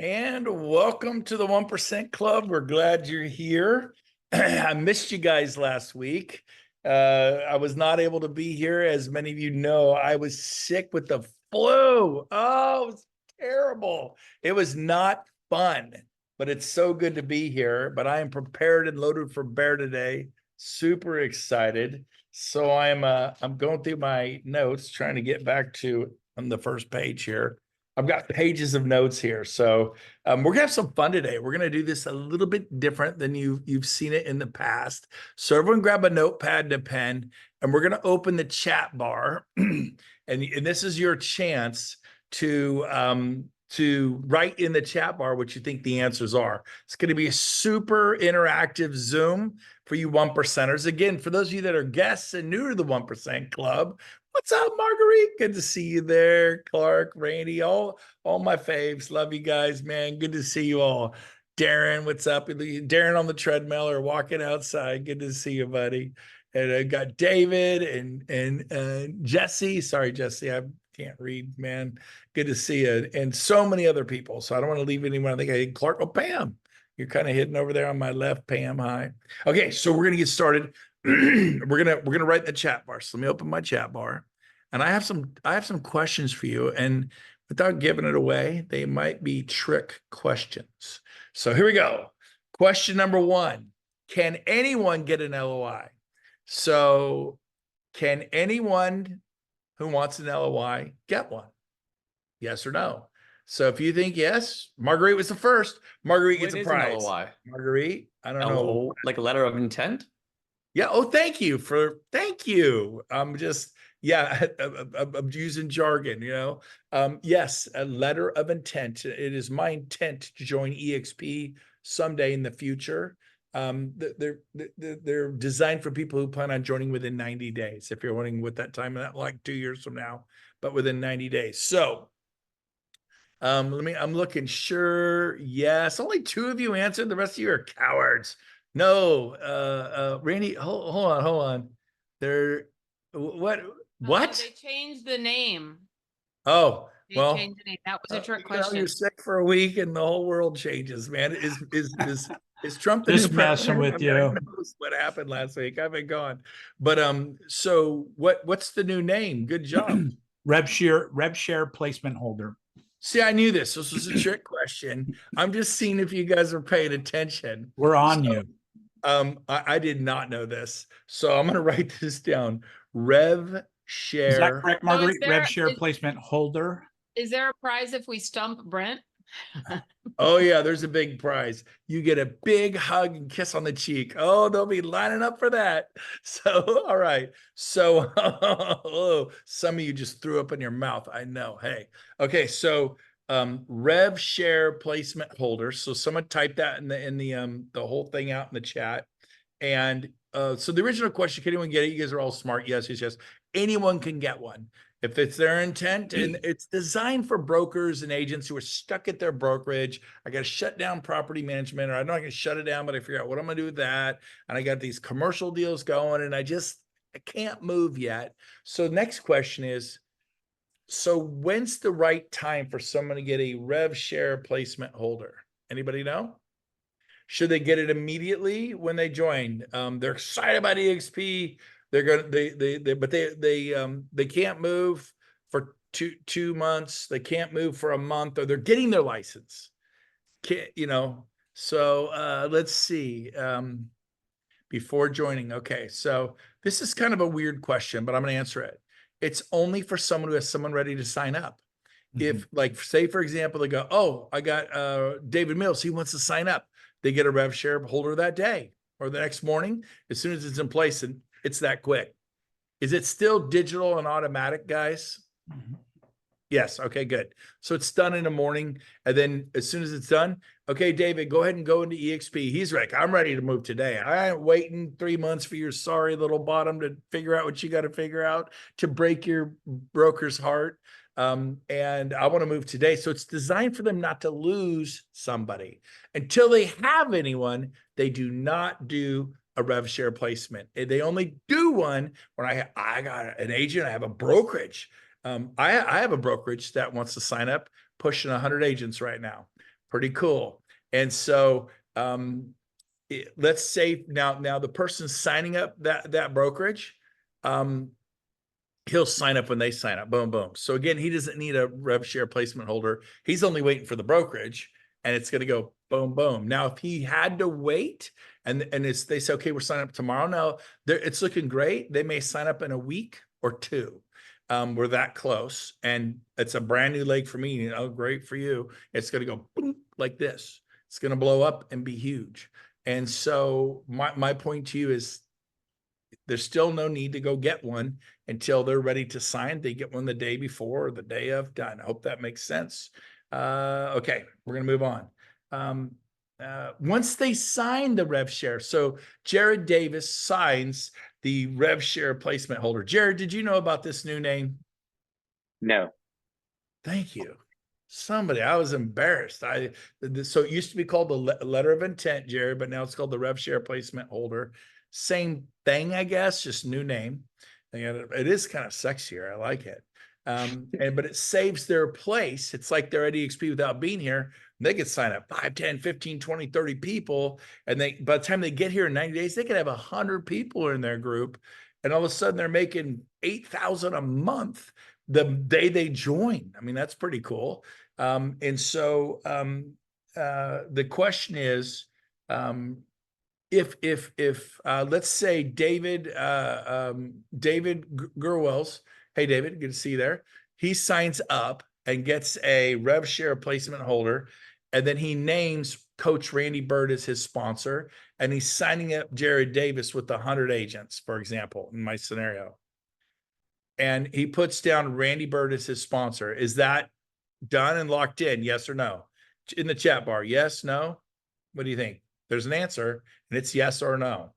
And welcome to the 1% Club. We're glad you're here. I missed you guys last week. I was not able to be here. As many of you know, I was sick with the flu. Oh, it was terrible. It was not fun, but it's so good to be here. But I am prepared and loaded for bear today. Super excited. So I'm going through my notes, trying to get back to on the first page here. I've got pages of notes here. So we're gonna have some fun today. We're gonna do this a little bit different than you've seen it in the past. So everyone grab a notepad and a pen, and we're gonna open the chat bar. and this is your chance to write in the chat bar what you think the answers are. It's going to be a super interactive Zoom for you 1%ers. Again, for those of you that are guests and new to the 1% Club, what's up, Marguerite? Good to see you there. Clark, Randy, all my faves. Love you guys, man. Good to see you all. Darren, what's up? Darren on the treadmill or walking outside. Good to see you, buddy. And I got David and Jesse. Sorry, Jesse, I can't read, man. Good to see you. And so many other people. So I don't want to leave anyone. I think I hit Clark. Oh, Pam. You're kind of hidden over there on my left, Pam. Hi. Okay, so we're gonna get started. we're gonna write in the chat bar. So let me open my chat bar. And I have some questions for you. And without giving it away, they might be trick questions. So here we go. Question number 1. Can anyone get an LOI? So can anyone who wants an LOI get one? Yes or no? So if you think yes, Marguerite was the first. Marguerite gets a prize. An LOI? Marguerite, I don't know. Like a letter of intent? Yeah. Oh, thank you. I'm just, yeah, I'm using jargon, yes, a letter of intent. It is my intent to join EXP someday in the future. They're designed for people who plan on joining within 90 days. If you're wondering what that time, that like 2 years from now, but within 90 days. So I'm looking. Sure. Yes. Only 2 of you answered. The rest of you are cowards. No. Randy, hold on. What? They changed the name. Oh, They changed the name. That was a trick question. You're sick for a week and the whole world changes, man. Is Trump the just messing with you? What happened last week? I've been gone. But so what's the new name? Good job. Rev share placement holder. See, I knew this. This was a trick question. I'm just seeing if you guys are paying attention. We're on you. I did not know this. So I'm gonna write this down. Rev share. Is that correct, Marguerite? Rev share placement holder. Is there a prize if we stump Brent? Oh yeah, there's a big prize. You get a big hug and kiss on the cheek. Oh, they'll be lining up for that. So, all right. So, oh, some of you just threw up in your mouth. I know. Hey, okay. So, Rev share placement holder. So, someone type that in the whole thing out in the chat. And so, the original question: can anyone get it? You guys are all smart. Yes, yes, yes. Anyone can get one. If it's their intent, and it's designed for brokers and agents who are stuck at their brokerage. I got to shut down property management, or I'm not going to shut it down, but I figure out what I'm going to do with that. And I got these commercial deals going, and I can't move yet. So next question is, so when's the right time for someone to get a rev share placement holder? Anybody know? Should they get it immediately when they join? They're excited about EXP. They're going to, they can't move for two months. They can't move for a month, or they're getting their license. So let's see. Before joining. Okay. So this is kind of a weird question, but I'm going to answer it. It's only for someone who has someone ready to sign up. Mm-hmm. If, like, say, for example, they go, oh, I got David Mills. He wants to sign up. They get a rev share holder that day or the next morning, as soon as it's in place, and it's that quick. Is it still digital and automatic, guys? Mm-hmm. Yes. Okay, good. So it's done in the morning. And then as soon as it's done, okay, David, go ahead and go into EXP. He's like, I'm ready to move today. I ain't waiting 3 months for your sorry little bottom to figure out what you got to figure out to break your broker's heart. And I want to move today. So it's designed for them not to lose somebody. Until they have anyone, they do not do a rev share placement. They only do one when I got an agent, I have a brokerage. I have a brokerage that wants to sign up, pushing 100 agents right now. Pretty cool. And so let's say now the person signing up that brokerage, he'll sign up when they sign up. Boom, boom. So again, he doesn't need a rev share placement holder. He's only waiting for the brokerage, and it's going to go boom, boom. Now, if he had to wait and they say, okay, we're signing up tomorrow. Now it's looking great. They may sign up in a week or two. We're that close, and it's a brand new leg for me. Great for you. It's going to go boom, like this. It's going to blow up and be huge. And so my point to you is there's still no need to go get one until they're ready to sign. They get one the day before or the day of. Done. I hope that makes sense. Okay, we're going to move on. Once they sign the rev share, so Jared Davis signs the rev share placement holder. Jared, did you know about this new name? No. Thank you. Somebody, I was embarrassed. So it used to be called the letter of intent, Jared, but now it's called the rev share placement holder. Same thing, I guess, just new name. And it is kind of sexier. I like it. But it saves their place. It's like they're at EXP without being here. They could sign up 5, 10, 15, 20, 30 people. And by the time they get here in 90 days, they could have 100 people in their group. And all of a sudden they're making $8,000 a month the day they join. I mean, that's pretty cool. The question is, if let's say David Gerwells, hey David, good to see you there. He signs up and gets a rev share placement holder, and then he names Coach Randy Bird as his sponsor, and he's signing up Jared Davis with 100 agents, for example, in my scenario. And he puts down Randy Bird as his sponsor. Is that done and locked in? Yes or no? In the chat bar, yes, no? What do you think? There's an answer, and it's yes or no.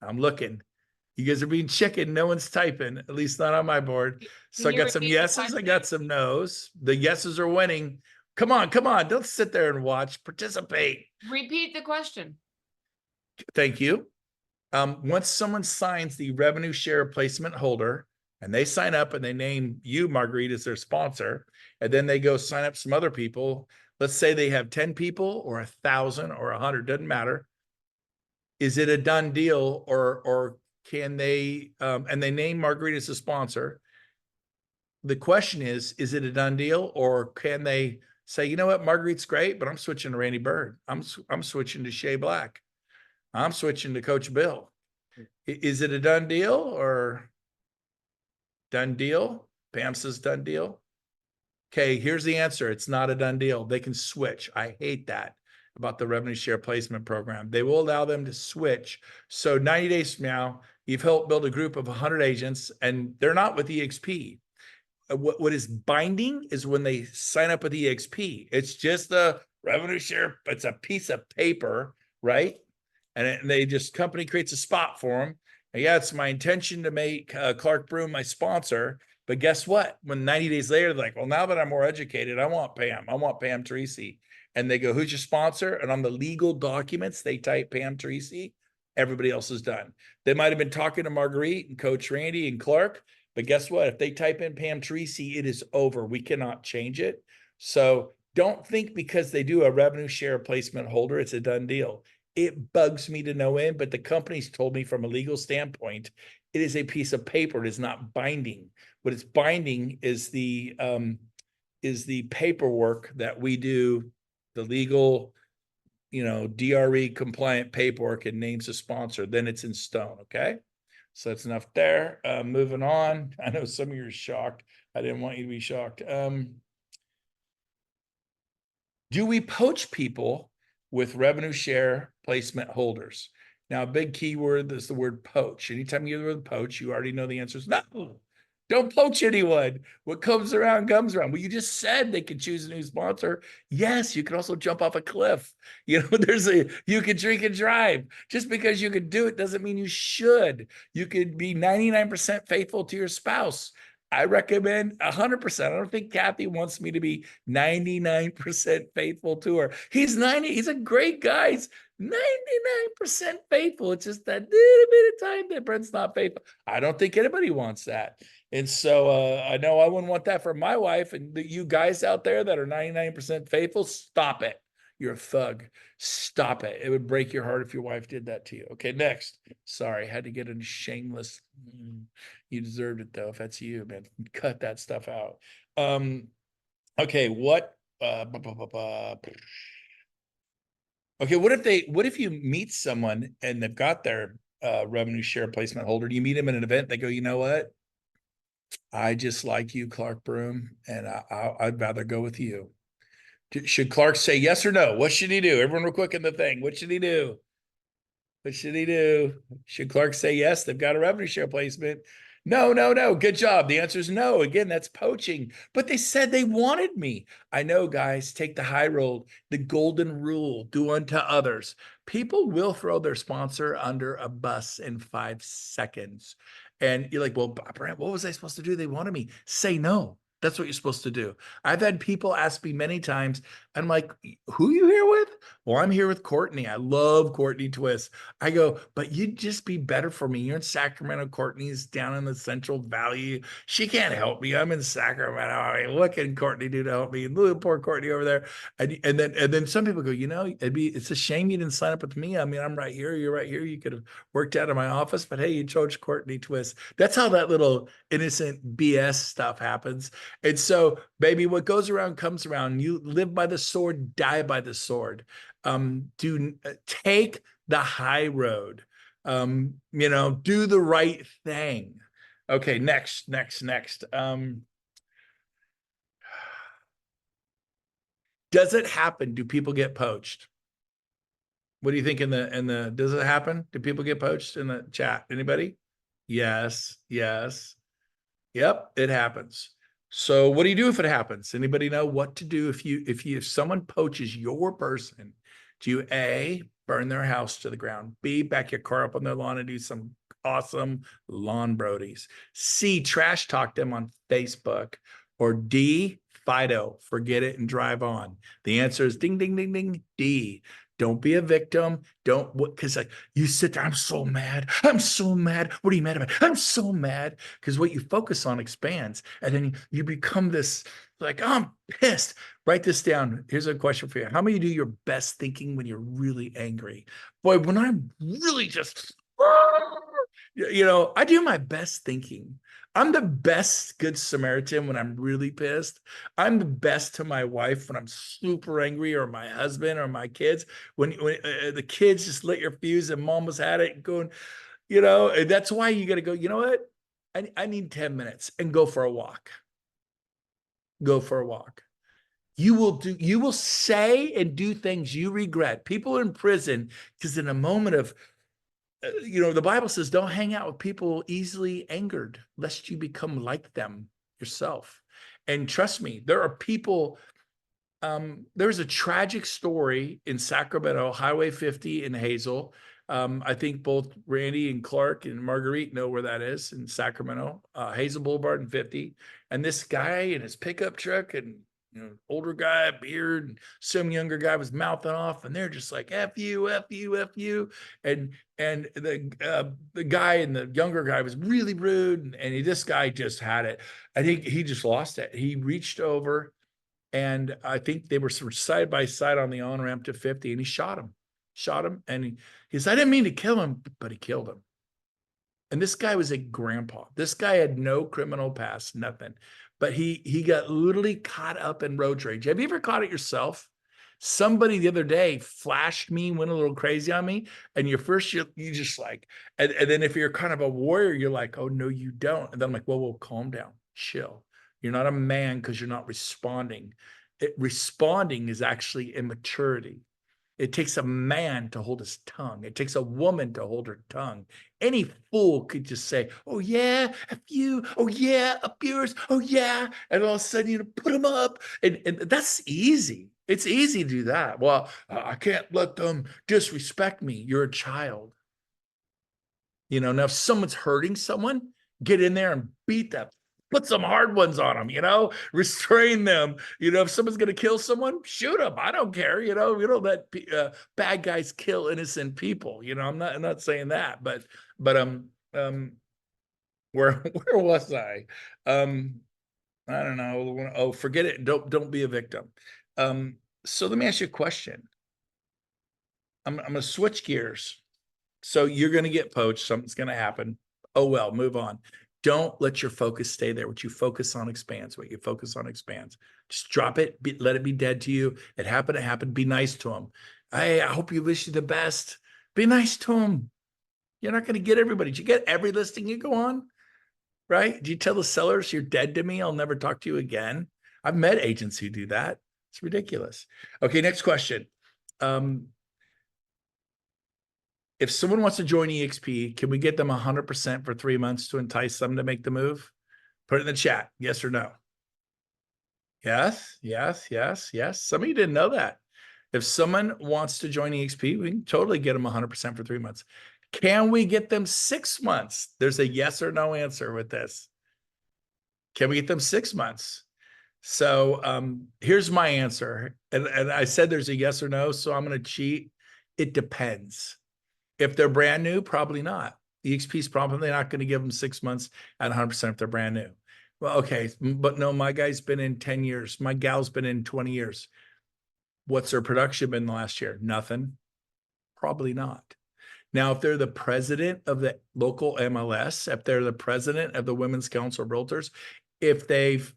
I'm looking. You guys are being chicken. No one's typing, at least not on my board. So I got some yeses. I got some nos. The yeses are winning. Come on, come on. Don't sit there and watch. Participate. Repeat the question. Thank you. Once someone signs the revenue share placement holder, and they sign up and they name you, Marguerite, as their sponsor, and then they go sign up some other people. Let's say they have 10 people or 1,000 or 100, doesn't matter. Is it a done deal, or can they, and they name Marguerite as a sponsor? The question is it a done deal, or can they say, you know what, Marguerite's great, but I'm switching to Randy Bird. I'm switching to Shea Black. I'm switching to Coach Bill. Is it a done deal or done deal? Pam says done deal. Okay, here's the answer. It's not a done deal. They can switch. I hate that about the revenue share placement program. They will allow them to switch. So 90 days from now, you've helped build a group of 100 agents, and they're not with EXP. What is binding is when they sign up with EXP. It's just a revenue share. It's a piece of paper, right? And they just, company creates a spot for them. And yeah, it's my intention to make Clark Broom my sponsor. But guess what? When 90 days later, they're like, well, now that I'm more educated, I want Pam Teresi. And they go, who's your sponsor? And on the legal documents, they type Pam Teresi. Everybody else is done. They might have been talking to Marguerite and Coach Randy and Clark. But guess what? If they type in Pam Teresi, it is over. We cannot change it. So don't think because they do a revenue share placement holder, it's a done deal. It bugs me to no end, but the company's told me from a legal standpoint, it is a piece of paper. It is not binding. What is binding is the paperwork that we do, the legal, DRE compliant paperwork, and names a sponsor. Then it's in stone. Okay. So that's enough there. Moving on. I know some of you are shocked. I didn't want you to be shocked. Do we poach people with revenue share placement holders? Now, a big keyword is the word poach. Anytime you hear the word poach, you already know the answer is no. Don't poach anyone. What comes around comes around. Well, you just said they could choose a new sponsor. Yes, you can also jump off a cliff. You can drink and drive. Just because you could do it doesn't mean you should. You could be 99% faithful to your spouse. I recommend 100%. I don't think Kathy wants me to be 99% faithful to her. He's a great guy. He's 99% faithful. It's just that little bit of time that Brent's not faithful. I don't think anybody wants that. And so I know I wouldn't want that for my wife. And you guys out there that are 99% faithful, stop it. You're a thug. Stop it. It would break your heart if your wife did that to you. Okay, next. Sorry, had to get a shameless. You deserved it though. If that's you, man, cut that stuff out. Okay, what? Okay, what if you meet someone and they've got their revenue share placement holder? You meet them at an event, they go, you know what? I just like you, Clark Broom, and I'd rather go with you. Should Clark say yes or no? What should he do? Everyone real quick in the thing. What should he do? What should he do? Should Clark say yes? They've got a revenue share placement. No, no, no. Good job. The answer is no. Again, that's poaching. But they said they wanted me. I know, guys. Take the high road. The golden rule: do unto others. People will throw their sponsor under a bus in 5 seconds. And you're like, well, Brent, what was I supposed to do? They wanted me. Say no. That's what you're supposed to do. I've had people ask me many times, I'm like, who you here with? Well, I'm here with Courtney. I love Courtney Twist. I go, but you'd just be better for me. You're in Sacramento. Courtney's down in the Central Valley. She can't help me. I'm in Sacramento. I mean, what can Courtney do to help me? Little poor Courtney over there. And then some people go, you know, it's a shame you didn't sign up with me. I mean, I'm right here. You're right here. You could have worked out of my office, but hey, you chose Courtney Twist. That's how that little innocent BS stuff happens. And so, baby, what goes around comes around. You live by the sword, die by the sword. Take the high road. Do the right thing. Okay, next. Does it happen? Do people get poached? What do you think in the does it happen? Do people get poached in the chat? Anybody? Yes. Yep, it happens. So what do you do if it happens? Anybody know what to do if someone poaches your person? Do you A, burn their house to the ground, B, back your car up on their lawn and do some awesome lawn brodies, C, trash talk them on Facebook, or D, Fido, forget it and drive on? The answer is ding, ding, ding, ding, D. Don't be a victim. Don't, because like you sit there, I'm so mad. I'm so mad. What are you mad about? I'm so mad. Because what you focus on expands. And then you become this, like, oh, I'm pissed. Write this down. Here's a question for you. How many do your best thinking when you're really angry? Boy, when I'm really just, I do my best thinking. I'm the best good Samaritan when I'm really pissed. I'm the best to my wife when I'm super angry, or my husband, or my kids. When the kids just lit your fuse and mom was at it and going, and that's why you got to go, you know what? I need 10 minutes and go for a walk. Go for a walk. You will say and do things you regret. People are in prison because in a moment of, the Bible says, don't hang out with people easily angered, lest you become like them yourself. And trust me, there are people. There's a tragic story in Sacramento, Highway 50 in Hazel. I think both Randy and Clark and Marguerite know where that is in Sacramento, Hazel Boulevard and 50. And this guy in his pickup truck, and older guy, beard, and some younger guy was mouthing off, and they're just like, F you, F you, F you. And the guy and the younger guy was really rude, and this guy just had it. I think he just lost it. He reached over, and I think they were side by side on the on-ramp to 50, and he shot him. And he said, I didn't mean to kill him, but he killed him. And this guy was a grandpa. This guy had no criminal past, nothing. But he got literally caught up in road rage. Have you ever caught it yourself? Somebody the other day flashed me, went a little crazy on me, and you just like, and then if you're kind of a warrior, you're like, oh, no, you don't. And then I'm like, whoa, calm down, chill. You're not a man because you're not responding. Responding is actually immaturity. It takes a man to hold his tongue. It takes a woman to hold her tongue. Any fool could just say, oh, yeah, F you. Oh, yeah, up yours. Oh, yeah. And all of a sudden, put them up. And that's easy. It's easy to do that. Well, I can't let them disrespect me. You're a child. Now if someone's hurting someone, get in there and beat them. Put some hard ones on them, restrain them. If someone's going to kill someone, shoot them. I don't care. We don't let bad guys kill innocent people. I'm not saying that, but where was I? I don't know. Oh, forget it. Don't be a victim. So let me ask you a question. I'm gonna switch gears. So you're gonna get poached, something's gonna happen. Oh well, move on. Don't let your focus stay there. What you focus on expands. What you focus on expands. Just drop it, let it be dead to you. It happened. Be nice to them. Hey, I hope you wish you the best. Be nice to them. You're not going to get everybody. Did you get every listing you go on? Right? Do you tell the sellers you're dead to me? I'll never talk to you again. I've met agents who do that. It's ridiculous. Okay, next question. If someone wants to join EXP, can we get them 100% for 3 months to entice them to make the move? Put it in the chat. Yes or no? Yes, yes, yes, yes. Some of you didn't know that. If someone wants to join EXP, we can totally get them 100% for 3 months. Can we get them 6 months? There's a yes or no answer with this. Can we get them 6 months? So here's my answer. And I said there's a yes or no, so I'm going to cheat. It depends. If they're brand new, probably not. EXP is probably not going to give them 6 months at 100% if they're brand new. Well, okay, but no, my guy's been in 10 years. My gal's been in 20 years. What's their production been the last year? Nothing. Probably not. Now, if they're the president of the local MLS, if they're the president of the Women's Council of Realtors, if they've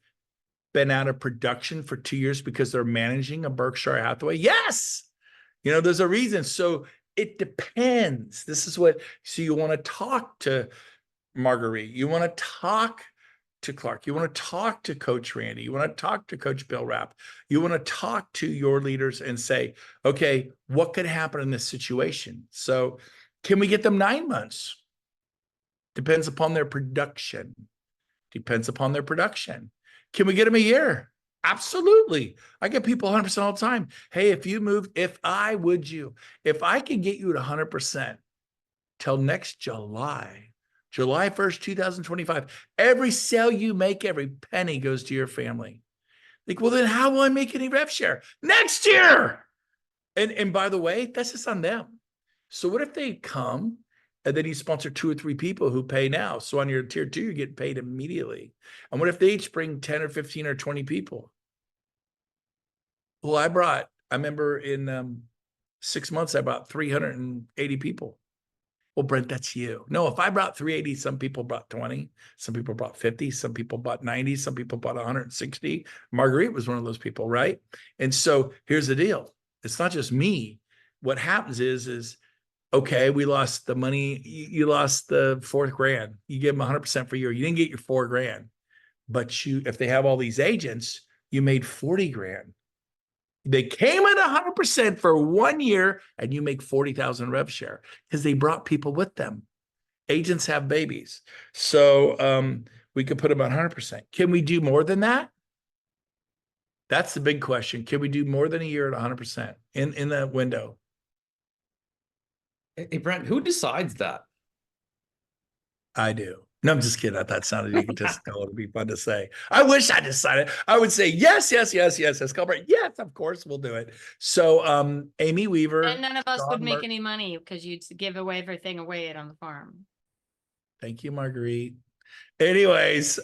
been out of production for 2 years because they're managing a Berkshire Hathaway, yes, there's a reason. So it depends. This is what, so you want to talk to Marguerite, you want to talk to Clark, you want to talk to Coach Randy, you want to talk to Coach Bill Rapp, you want to talk to your leaders and say, okay, what could happen in this situation? So can we get them 9 months? Depends upon their production. Depends upon their production. Can we get them a year? Absolutely. I get people 100% all the time. Hey, if I can get you at 100% till next July 1st, 2025, every sale you make, every penny goes to your family. Like, well, then how will I make any rev share? Next year. And by the way, that's just on them. So what if they come and then you sponsor 2 or 3 people who pay now? So on your tier 2, you get paid immediately. And what if they each bring 10 or 15 or 20 people? Well, I remember in 6 months, I brought 380 people. Well, Brent, that's you. No, if I brought 380, some people brought 20, some people brought 50, some people bought 90, some people bought 160. Marguerite was one of those people, right? And so here's the deal. It's not just me. What happens is, okay, we lost the money. You lost the $4,000. You give them 100% for a year. You didn't get your $4,000, but if they have all these agents, you made $40,000. They came at 100% for 1 year and you make 40,000 rev share because they brought people with them. Agents have babies. So we could put them at 100%. Can we do more than that? That's the big question. Can we do more than a year at 100% in that window? Hey, Brent, who decides that? I do. No, I'm just kidding. That sounded egotistical. It'd be fun to say. I wish I decided. I would say yes, yes, yes, yes, yes. Yes, of course, we'll do it. So, Amy Weaver. And none of us would make Mark any money because you'd give away everything away on the farm. Thank you, Marguerite. Anyways,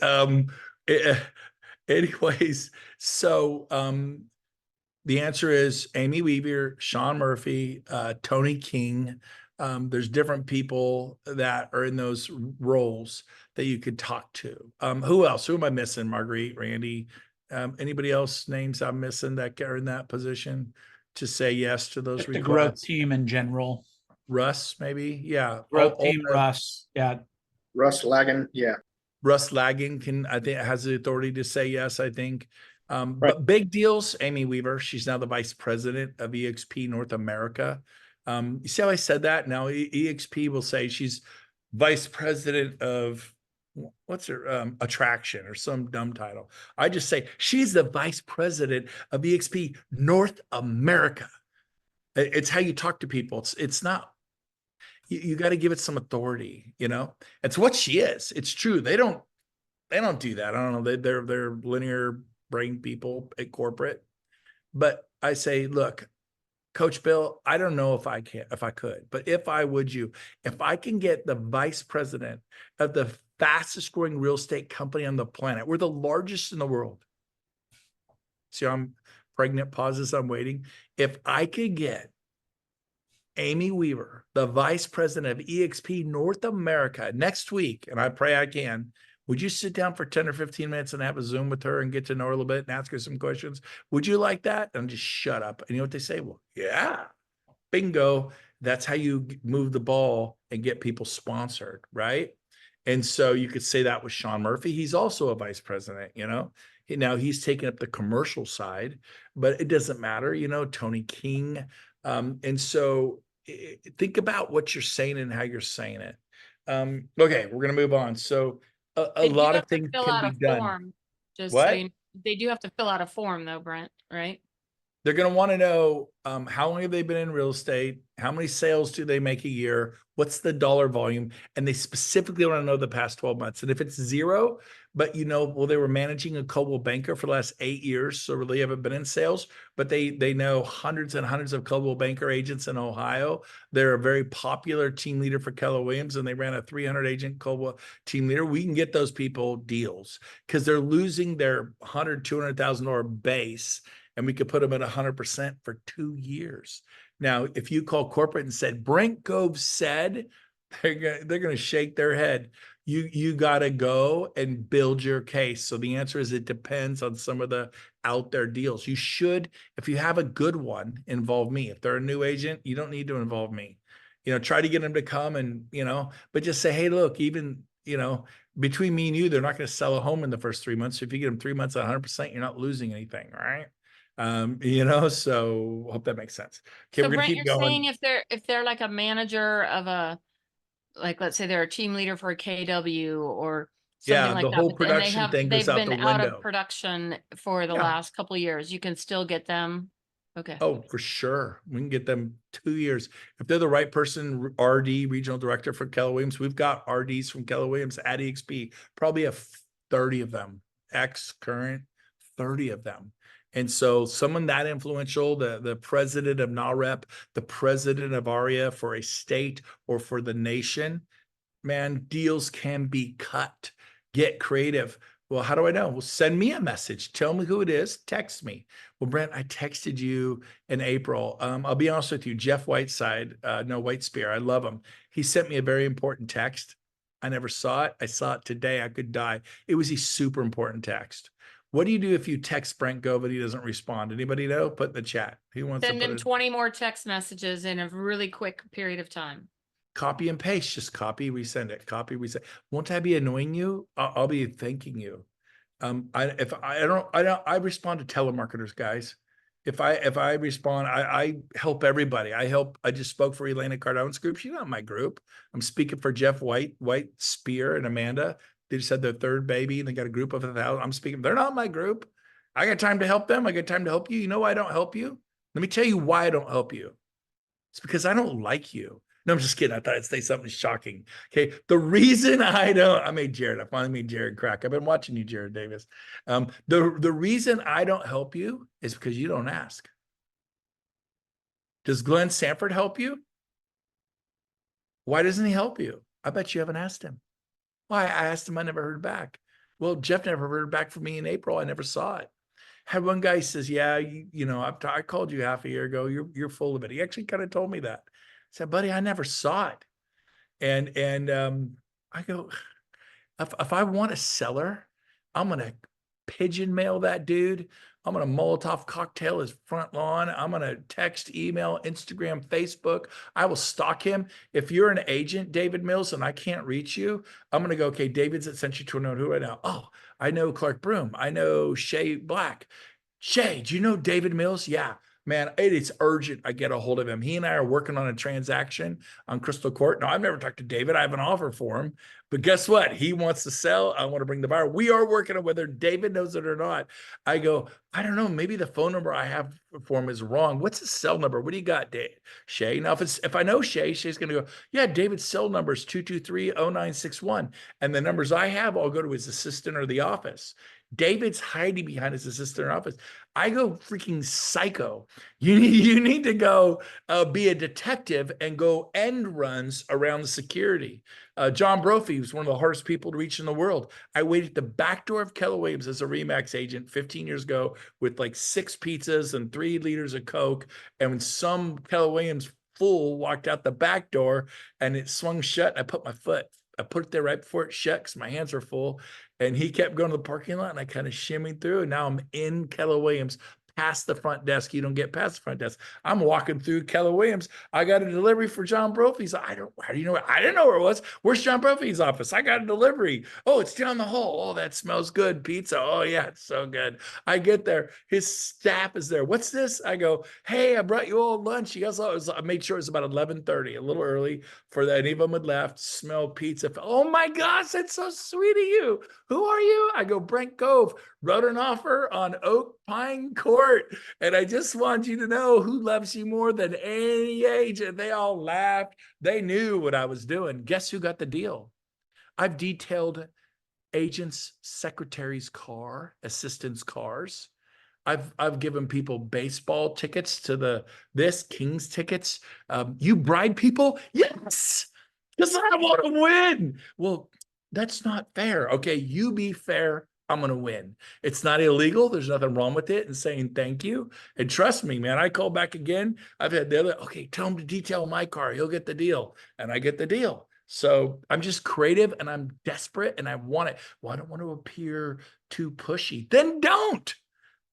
so the answer is Amy Weaver, Sean Murphy, Tony King. There's different people that are in those roles that you could talk to. Who else? Who am I missing? Marguerite, Randy, anybody else names I'm missing that are in that position to say yes to those requests? The growth team in general. Russ, maybe. Yeah. Growth team, Russ. Yeah. Russ Laggin. Yeah. Russ Lagging I think has the authority to say yes, I think. Right. But big deals, Amy Weaver, she's now the vice president of EXP North America. You see how I said that? Now EXP will say she's vice president of what's her attraction or some dumb title. I just say she's the vice president of EXP North America. It's how you talk to people. It's not, you got to give it some authority, It's what she is. It's true. They don't do that. I don't know. They're linear brain people at corporate. But I say, look, Coach Bill, I don't know if I could, but if I can get the vice president of the fastest growing real estate company on the planet. We're the largest in the world. See, I'm pregnant pauses. I'm waiting. If I could get Amy Weaver, the vice president of EXP North America, next week, and I pray I can, would you sit down for 10 or 15 minutes and have a Zoom with her and get to know her a little bit and ask her some questions? Would you like that? And just shut up. And you know what they say? Well, yeah, bingo. That's how you move the ball and get people sponsored, right? And so you could say that with Sean Murphy. He's also a vice president, you know. Now he's taking up the commercial side, but it doesn't matter, you know, Tony King. And so think about what you're saying and how you're saying it. Okay, we're going to move on. So a They do lot have of to things fill can out be a done. form, just What? so you, they do have to fill out a form though, Brent, right? They're going to want to know how long have they been in real estate? How many sales do they make a year? What's the dollar volume? And they specifically want to know the past 12 months. And if it's zero, but you know, well, they were managing a Coldwell Banker for the last 8 years, so really haven't been in sales, but they know hundreds and hundreds of Coldwell Banker agents in Ohio. They're a very popular team leader for Keller Williams, and they ran a 300 agent Coldwell team leader. We can get those people deals because they're losing their $100,000, $200,000 base, and we could put them at 100% for 2 years. Now, if you call corporate and said, Brent Gove said, they're going to shake their head. You got to go and build your case. So the answer is it depends on some of the out there deals. You should, if you have a good one, involve me. If they're a new agent, you don't need to involve me. You know, try to get them to come and, you know, but just say, hey, look, even, you know, between me and you, they're not going to sell a home in the first 3 months. So if you get them 3 months at 100%, you're not losing anything, right? You know, so hope that makes sense. Okay, So we're gonna Brent, keep you're going. saying if they're like a manager of a, like, let's say they're a team leader for a KW or something Yeah, like the that, whole but then production thing goes they've out the been out of window. production for the Yeah. last couple of years, you can still get them. Okay. Oh, for sure. We can get them 2 years. If they're the right person, RD, regional director for Keller Williams, we've got RDs from Keller Williams at EXP, probably a 30 of them, current 30 of them. And so someone that influential, the president of NAREP, the president of ARIA for a state or for the nation, man, deals can be cut. Get creative. Well, how do I know? Well, send me a message. Tell me who it is. Text me. Well, Brent, I texted you in April. I'll be honest with you, Jeff Whiteside, no Whitespear. I love him. He sent me a very important text. I never saw it. I saw it today. I could die. It was a super important text. What do you do if you text Brent Gove and he doesn't respond? Anybody know? Put in the chat. Who wants Send to put him it? 20 more text messages in a really quick period of time. Copy and paste, just copy, resend it, copy, resend. Won't I be annoying you? I'll be thanking you. I respond to telemarketers, guys. If I respond, I help everybody. I just spoke for Elena Cardone's group. She's not my group. I'm speaking for Jeff White Spear and Amanda. They just had their third baby and they got a group of 1,000. I'm speaking. They're not my group. I got time to help them. I got time to help you. You know why I don't help you? Let me tell you why I don't help you. It's because I don't like you. No, I'm just kidding. I thought I'd say something shocking. Okay. The reason I finally made Jared crack. I've been watching you, Jared Davis. The reason I don't help you is because you don't ask. Does Glenn Sanford help you? Why doesn't he help you? I bet you haven't asked him. Why? I asked him. I never heard back. Well, Jeff never heard back from me in April. I never saw it. Had one guy says, yeah, you know, I called you half a year ago. You're full of it. He actually kind of told me that. I said, buddy, I never saw it. And I go, if I want a seller, I'm going to pigeon mail that dude. I'm going to Molotov cocktail his front lawn. I'm going to text, email, Instagram, Facebook. I will stalk him. If you're an agent, David Mills, and I can't reach you, I'm going to go, okay, David's at sent you to know who I know. Oh, I know Clark Broom. I know Shay Black. Shay, do you know David Mills? Yeah, man, it is urgent. I get a hold of him. He and I are working on a transaction on Crystal Court. Now, I've never talked to David. I have an offer for him, but guess what? He wants to sell. I want to bring the buyer. We are working on whether David knows it or not. I go, I don't know. Maybe the phone number I have for him is wrong. What's his cell number? What do you got, Dave? Shay? Now, if I know Shay, Shay's going to go, yeah, David's cell number is 223-0961. And the numbers I have, I'll go to his assistant or the office. David's hiding behind his assistant office. I go freaking psycho. You need to go be a detective and go end runs around the security. John Brophy was one of the hardest people to reach in the world. I waited at the back door of Keller Williams as a Remax agent 15 years ago with like 6 pizzas and 3 liters of Coke. And when some Keller Williams fool walked out the back door and it swung shut, I put it there right before it shut because my hands were full. And he kept going to the parking lot and I kind of shimmied through. And now I'm in Keller Williams past the front desk. You don't get past the front desk. I'm walking through Keller Williams. I got a delivery for John Brophy's. How do you know? I didn't know where it was. Where's John Brophy's office? I got a delivery. Oh, it's down the hall. Oh, that smells good. Pizza. Oh yeah, it's so good. I get there. His staff is there. What's this? I go, hey, I brought you all lunch. You guys saw I made sure it was about 11:30, a little early for that. Any of them had left. Smell pizza. Oh my gosh, that's so sweet of you. Who are you? I go, Brent Gove, wrote an offer on Oak Pine Court. And I just want you to know who loves you more than any agent. They all laughed. They knew what I was doing. Guess who got the deal? I've detailed agents' secretaries' assistants' cars. I've given people baseball tickets to Kings tickets. You bribe people? Yes, because I want to win. Well, that's not fair. Okay, you be fair. I'm going to win. It's not illegal. There's nothing wrong with it and saying thank you. And trust me, man, I call back again. I've had the other, okay, tell him to detail my car. He'll get the deal. And I get the deal. So I'm just creative and I'm desperate and I want it. Well, I don't want to appear too pushy. Then don't.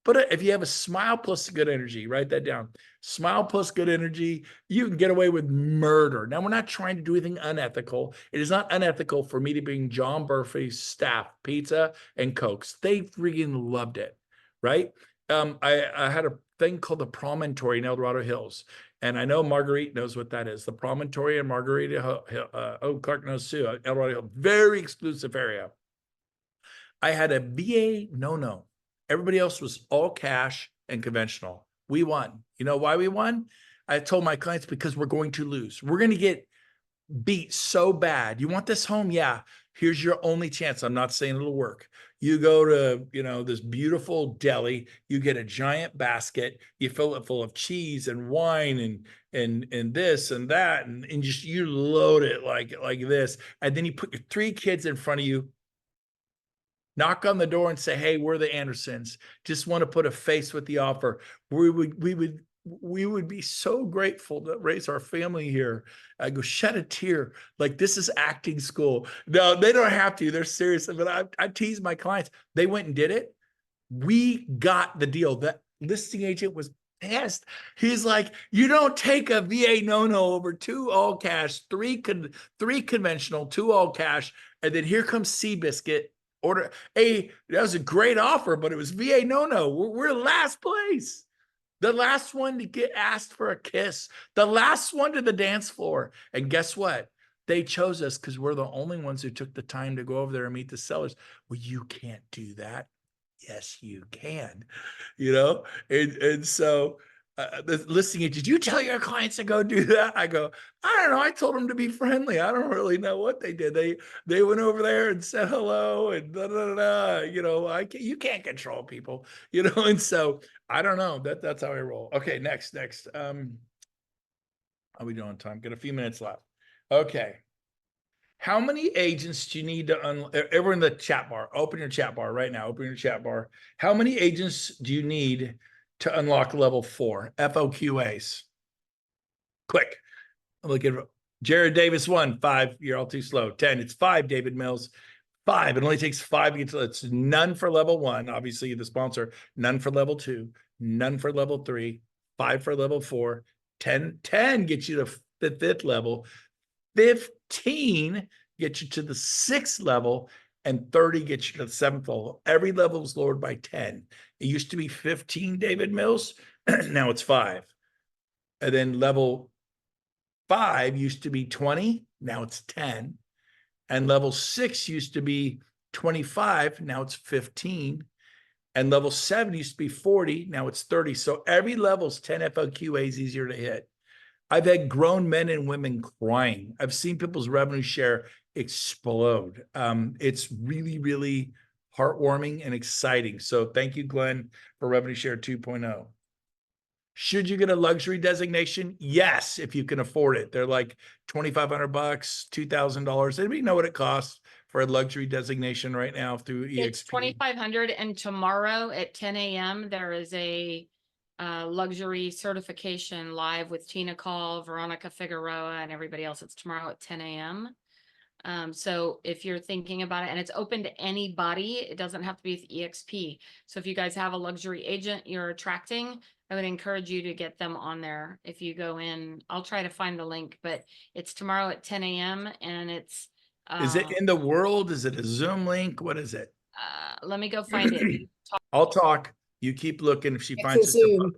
But if you have a smile plus good energy, write that down. Smile plus good energy, you can get away with murder. Now, we're not trying to do anything unethical. It is not unethical for me to bring John Murphy's staff pizza and Cokes. They freaking loved it, right? I had a thing called the Promontory in El Dorado Hills. And I know Marguerite knows what that is. The Promontory in Margarita, Clark knows too, El Dorado Hills, very exclusive area. I had a VA no-no. Everybody else was all cash and conventional. We won. You know why we won? I told my clients because we're going to lose. We're going to get beat so bad. You want this home? Yeah. Here's your only chance. I'm not saying it'll work. You go to, this beautiful deli, you get a giant basket, you fill it full of cheese and wine and this and that, and just you load it like this. And then you put your 3 kids in front of you. Knock on the door and say, hey, we're the Andersons. Just want to put a face with the offer. We would be so grateful to raise our family here. I go, shed a tear. Like, this is acting school. No, they don't have to. They're serious. But I tease my clients. They went and did it. We got the deal. The listing agent was pissed. He's like, you don't take a VA no-no over 2 all cash, 3 conventional, 2 all cash. And then here comes Seabiscuit. Order. Hey, that was a great offer, but it was VA no-no. We're last place. The last one to get asked for a kiss. The last one to the dance floor. And guess what? They chose us because we're the only ones who took the time to go over there and meet the sellers. Well, you can't do that. Yes, you can. And so the listing agent, did you tell your clients to go do that? I go, I don't know. I told them to be friendly. I don't really know what they did. They went over there and said hello and da da da. You can't control people. And so I don't know. That's how I roll. Okay, next. How are we doing on time? Got a few minutes left. Okay. How many agents do you need to everyone in the chat bar? Open your chat bar right now. Open your chat bar. How many agents do you need to unlock level 4 FOQAs? Quick. Look at Jared Davis 1, 5. You're all too slow. 10. It's 5. David Mills 5. It only takes 5 to get to it's none for level 1. Obviously, the sponsor. None for level 2. None for level 3. 5 for level 4. 10 gets you to the 5th level. 15 gets you to the 6th level, and 30 gets you to the 7th level. Every level is lowered by 10. It used to be 15, David Mills. Now it's 5. And then level 5 used to be 20. Now it's 10. And level 6 used to be 25. Now it's 15. And level 7 used to be 40. Now it's 30. So every level is 10 FOQAs easier to hit. I've had grown men and women crying. I've seen people's revenue share explode. It's really, really heartwarming, and exciting. So thank you, Glenn, for Revenue Share 2.0. Should you get a luxury designation? Yes, if you can afford it. They're like $2,500, $2,000. Anybody know what it costs for a luxury designation right now through EXP? It's 2,500, and tomorrow at 10 a.m. there is a luxury certification live with Tina Call, Veronica Figueroa, and everybody else. It's tomorrow at 10 a.m. So if you're thinking about it, and it's open to anybody, it doesn't have to be with EXP. So if you guys have a luxury agent you're attracting, I would encourage you to get them on there. If you go in, I'll try to find the link, but it's tomorrow at 10 a.m. and it's Is it in the world? Is it a Zoom link? What is it? let me go find it. I'll talk. You keep looking. If she It's finds a Zoom.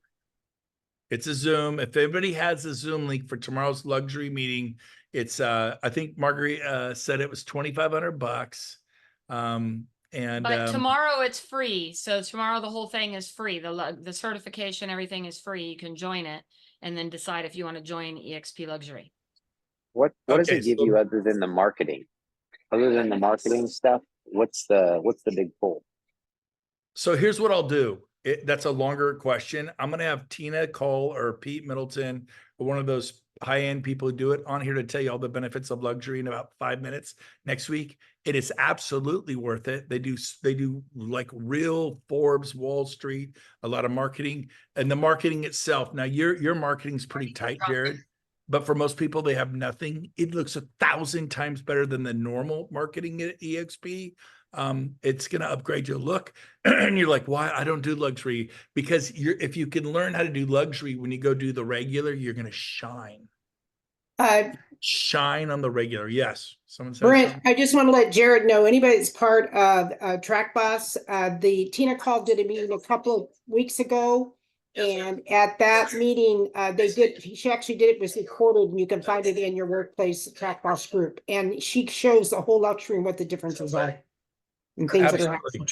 it's a Zoom. If anybody has a Zoom link for tomorrow's luxury meeting, it's I think Marguerite said it was $2,500. But tomorrow it's free. So tomorrow the whole thing is free. The certification, everything is free. You can join it and then decide if you want to join EXP Luxury. What does Okay, it give so- you other than the marketing? Other than the marketing stuff, what's the big pull? So here's what I'll do. That's a longer question. I'm going to have Tina Cole or Pete Middleton, or one of those high-end people who do it, on here to tell you all the benefits of luxury in about 5 minutes next week. It is absolutely worth it. They do like real Forbes, Wall Street, a lot of marketing, and the marketing itself. Now your marketing's pretty tight, Jared, but for most people, they have nothing. It looks 1,000 times better than the normal marketing at EXP. It's going to upgrade your look. And you're like, why? I don't do luxury. Because if you can learn how to do luxury when you go do the regular, you're going to shine. Shine on the regular. Yes. Someone said Brent, something? I just want to let Jared know, anybody that's part of Track Boss, the Tina Call did a meeting a couple of weeks ago. And at that meeting, she actually did it, was recorded, and you can find it in your workplace Track Boss group. And she shows the whole luxury and what the differences are. And things that are Absolutely. happening.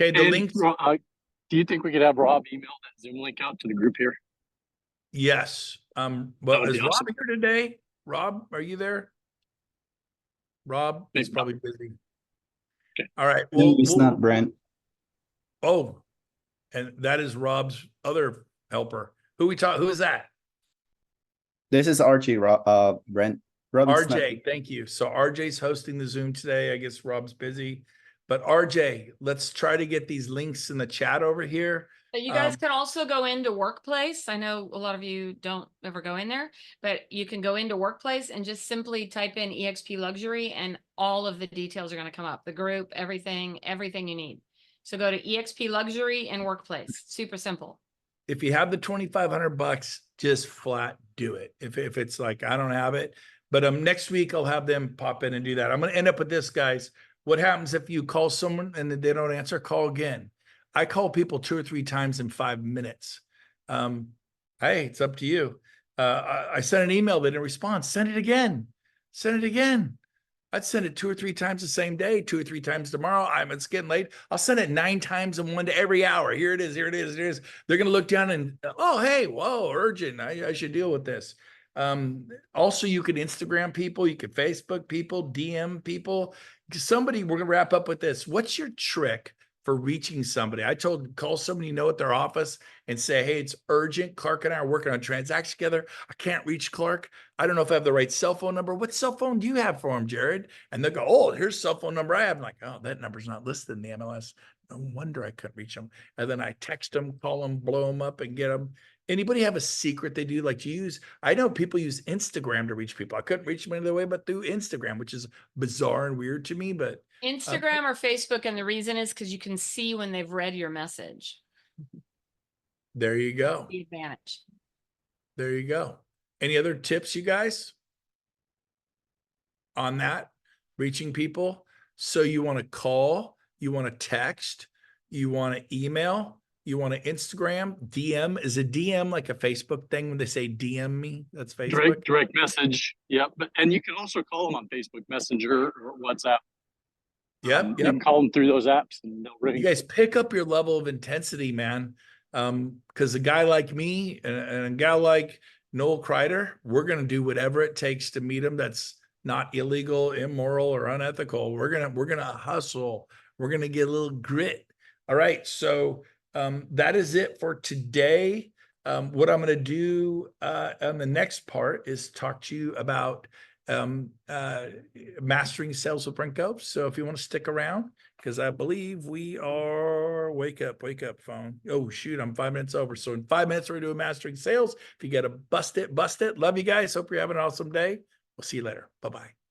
Okay. The And, links. do you think we could have Rob email that Zoom link out to the group here? Yes. That Well, would is be Rob awesome. here today? Rob, are you there? Rob is Maybe not. probably busy. Okay. All right. No, it's not Brent. Oh, and that is Rob's other helper. Who is that? This is Archie, Brent. Robin's not- RJ, thank you. So RJ's hosting the Zoom today. I guess Rob's busy. But RJ, let's try to get these links in the chat over here. But you guys can also go into Workplace. I know a lot of you don't ever go in there, but you can go into Workplace and just simply type in EXP Luxury and all of the details are going to come up. The group, everything you need. So go to EXP Luxury and Workplace. Super simple. If you have the $2,500, just flat do it. If it's like, I don't have it, but next week I'll have them pop in and do that. I'm going to end up with this, guys. What happens if you call someone and they don't answer? Call again. I call people 2 or 3 times in 5 minutes. Hey, it's up to you. I sent an email, they didn't respond. Send it again. Send it again. I'd send it 2 or 3 times the same day, 2 or 3 times tomorrow. It's getting late. I'll send it 9 times in one day, every hour. Here it is. Here it is. Here it is. They're going to look down and, oh, hey, whoa, urgent. I should deal with this. Also, you can Instagram people, you can Facebook people, DM people. Somebody, we're going to wrap up with this. What's your trick for reaching somebody? Call somebody you know at their office and say, hey, it's urgent. Clark and I are working on a transaction together. I can't reach Clark. I don't know if I have the right cell phone number. What cell phone do you have for him, Jared? And they'll go, oh, here's cell phone number I have. I'm like, oh, that number's not listed in the MLS. No wonder I couldn't reach them. And then I text them, call them, blow them up and get them. Anybody have a secret they do like to use? I know people use Instagram to reach people. I couldn't reach them any other way but through Instagram, which is bizarre and weird to me, but Instagram or Facebook. And the reason is because you can see when they've read your message. there you go. The advantage. There you go. Any other tips, you guys, on that? Reaching people? So you want to call, you want to text, you want to email, you want to Instagram, DM. Is a DM like a Facebook thing when they say DM me? That's Facebook. Direct message. Yep. And you can also call them on Facebook Messenger or WhatsApp. Yep. You can call them through those apps and they'll ring. You guys pick up your level of intensity, man. Because a guy like me and a guy like Noel Kreider, we're going to do whatever it takes to meet him. That's not illegal, immoral, or unethical. We're gonna hustle. We're going to get a little grit. All right. So that is it for today. What I'm going to do on the next part is talk to you about mastering sales with Brent Gove. So if you want to stick around, because I believe we are wake up phone. Oh shoot, I'm 5 minutes over. So in 5 minutes, we're doing mastering sales. If you got to bust it, bust it. Love you guys. Hope you're having an awesome day. We'll see you later. Bye-bye.